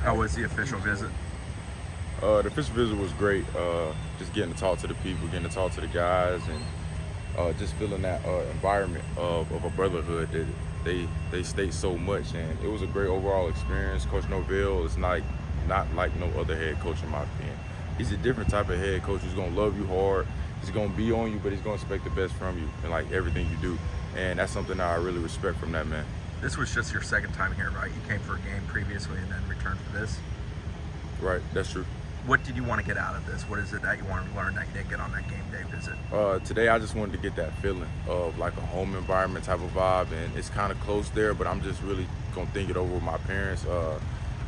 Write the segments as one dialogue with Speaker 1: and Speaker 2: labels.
Speaker 1: How was the official visit?
Speaker 2: The official visit was great. Just getting to talk to the people, getting to talk to the guys, and just feeling that environment of a brotherhood that they state so much. And it was a great overall experience. Coach Norville is not like no other head coach in my opinion. He's a different type of head coach who's gonna love you hard. He's gonna be on you, but he's gonna expect the best from you and like everything you do. And that's something that I really respect from that man.
Speaker 1: This was just your second time here, right? You came for a game previously and then returned for this.
Speaker 2: Right, that's true.
Speaker 1: What did you want to get out of this? What is it that you wanted to learn that you didn't get on that game day visit?
Speaker 2: Today I just wanted to get that feeling of like a home environment type of vibe, and it's kind of close there, but I'm just really gonna think it over with my parents.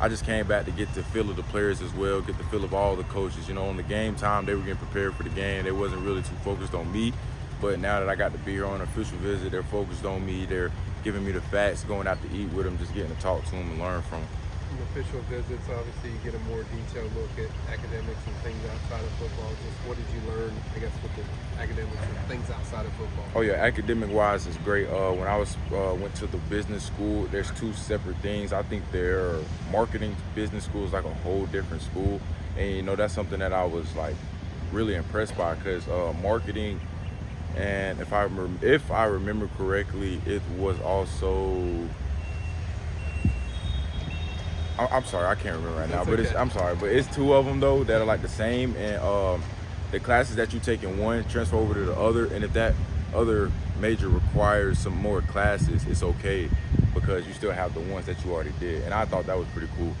Speaker 2: I just came back to get the feel of the players as well, get the feel of all the coaches. You know, on the game time, they were getting prepared for the game. They wasn't really too focused on me, but now that I got to be here on an official visit, they're focused on me. They're giving me the facts, going out to eat with them, just getting to talk to them and learn from them.
Speaker 3: From official visits, obviously you get a more detailed look at academics and things outside of football. Just what did you learn, I guess, with the academics and things outside of football?
Speaker 2: Oh yeah, academic-wise is great. When I went to the business school, there's two separate things. I think their marketing business school is like a whole different school, and you know that's something that I was like really impressed by because marketing. And if I remember correctly, it was also. I'm sorry, I can't remember right now, but
Speaker 3: okay.
Speaker 2: I'm sorry, but it's two of them though that are like the same, and the classes that you take in one transfer over to the other, and if that other major requires some more classes, it's okay because you still have the ones that you already did, and I thought that was pretty cool.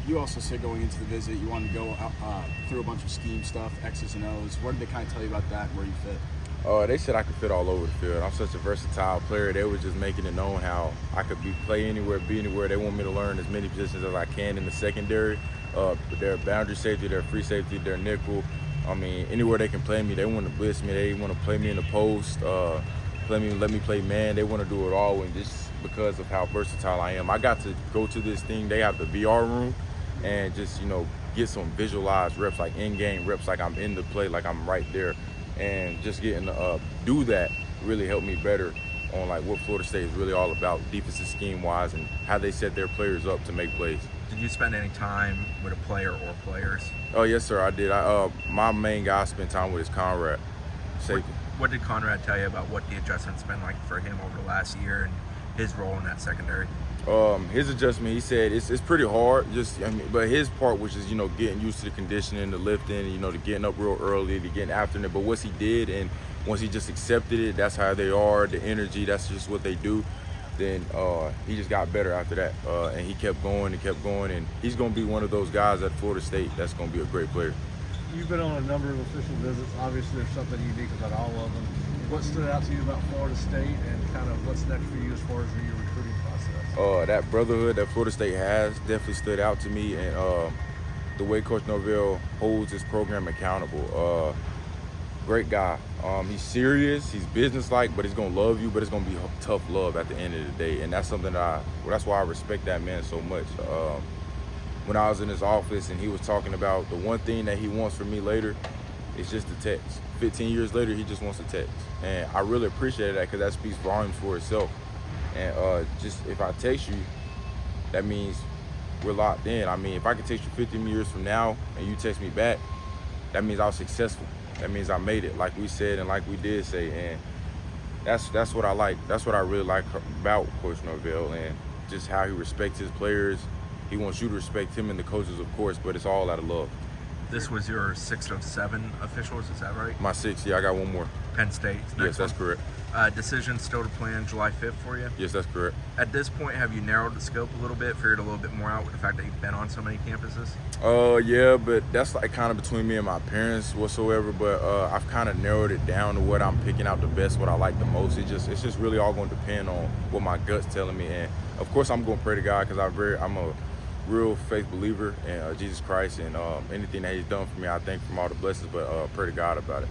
Speaker 4: You also said going into the visit you wanted to go through a bunch of scheme stuff, X's and O's. What did they kind of tell you about that and where you fit?
Speaker 2: They said I could fit all over the field. I'm such a versatile player. They were just making it known how I could play anywhere, be anywhere. They want me to learn as many positions as I can in the secondary. Their boundary safety, their free safety, their nickel. I mean, anywhere they can play me, they want to blitz me. They want to play me in the post, let me play man. They want to do it all, and just because of how versatile I am. I got to go to this thing. They have the VR room, and just get some visualized reps, like in-game reps, like I'm in the play, like I'm right there. And just getting to do that really helped me better on like what Florida State is really all about, defensive scheme-wise, and how they set their players up to make plays.
Speaker 1: Did you spend any time with a player or players?
Speaker 2: Oh yes, sir, I did. My main guy I spent time with is Conrad, safety.
Speaker 1: What did Conrad tell you about what the adjustment's been like for him over the last year and his role in that secondary?
Speaker 2: His adjustment, he said it's pretty hard. But his part was just getting used to the conditioning, the lifting, the getting up real early, the getting after it. But once he did, and once he just accepted it, that's how they are. The energy, that's just what they do. Then he just got better after that, and he kept going and kept going. And he's going to be one of those guys at Florida State that's going to be a great player.
Speaker 5: You've been on a number of official visits. Obviously, there's something unique about all of them. What stood out to you about Florida State, and kind of what's next for you as far as your recruiting process?
Speaker 2: That brotherhood that Florida State has definitely stood out to me, and the way Coach Norville holds his program accountable. Great guy. He's serious, he's businesslike, but he's gonna love you, but it's gonna be tough love at the end of the day, and that's something that's why I respect that man so much. When I was in his office and he was talking about the one thing that he wants from me later, it's just a text. 15 years later, he just wants a text, and I really appreciated that because that speaks volumes for itself. And just if I text you, that means we're locked in. I mean, if I can text you 15 years from now and you text me back, that means I was successful. That means I made it, like we said and like we did say. And that's what I like. That's what I really like about Coach Norville, and just how he respects his players. He wants you to respect him and the coaches, of course, but it's all out of love.
Speaker 1: This was your 6th of 7 officials, is that right?
Speaker 2: My 6th, yeah, I got one more.
Speaker 1: Penn State.
Speaker 2: Yes, that's correct.
Speaker 1: Decision still to plan July 5th for you?
Speaker 2: Yes, that's correct.
Speaker 1: At this point, have you narrowed the scope a little bit, figured a little bit more out with the fact that you've been on so many campuses?
Speaker 2: Yeah, but that's like kind of between me and my parents whatsoever. But I've kind of narrowed it down to what I'm picking out the best, what I like the most. It's just really all going to depend on what my gut's telling me. And of course, I'm going to pray to God because I'm a real faith believer in Jesus Christ, and anything that He's done for me, I thank from all the blessings. But pray to God about it.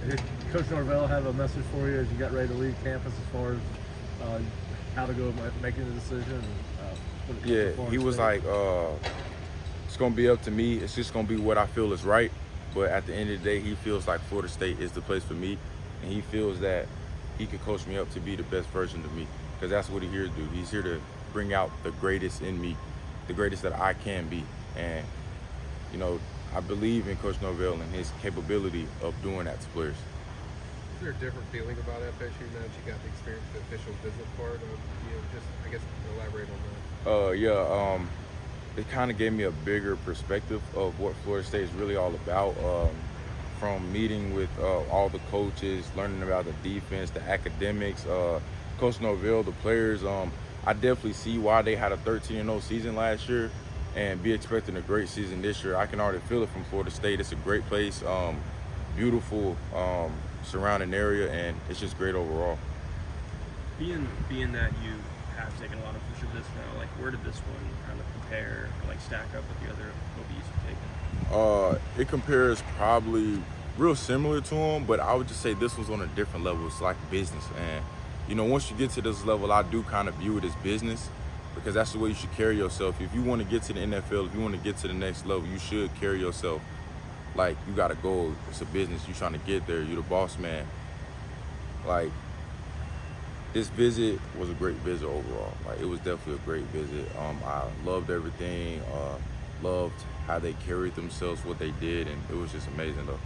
Speaker 5: Did Coach Norville have a message for you as you got ready to leave campus as far as how to go making the decision?
Speaker 2: Yeah, he was like, it's going to be up to me. It's just going to be what I feel is right. But at the end of the day, he feels like Florida State is the place for me. And he feels that he could coach me up to be the best version of me. Because that's what he's here to do. He's here to bring out the greatest in me. the greatest that I can be. And, you know, I believe in Coach Norville and his capability of doing that to players.
Speaker 3: Is there a different feeling about FSU now that you got the experience, the official visit part of, just, I guess, elaborate on that?
Speaker 2: It kind of gave me a bigger perspective of what Florida State is really all about. From meeting with all the coaches, learning about the defense, the academics, Coach Norville, the players. I definitely see why they had a 13-0 season last year and be expecting a great season this year. I can already feel it from Florida State. It's a great place, beautiful surrounding area, and it's just great overall.
Speaker 6: Being that you have taken a lot of official visits now, like where did this one kind of compare or like stack up with the other OBs you've taken?
Speaker 2: It compares probably real similar to them, but I would just say this was on a different level. It's like business, and you know, once you get to this level, I do kind of view it as business, because that's the way you should carry yourself. If you want to get to the NFL, if you want to get to the next level, you should carry yourself like you got a goal. It's a business. You're trying to get there. You're the boss man. Like, this visit was a great visit overall. Like, it was definitely a great visit. I loved everything. Loved how they carried themselves, what they did, and it was just amazing though.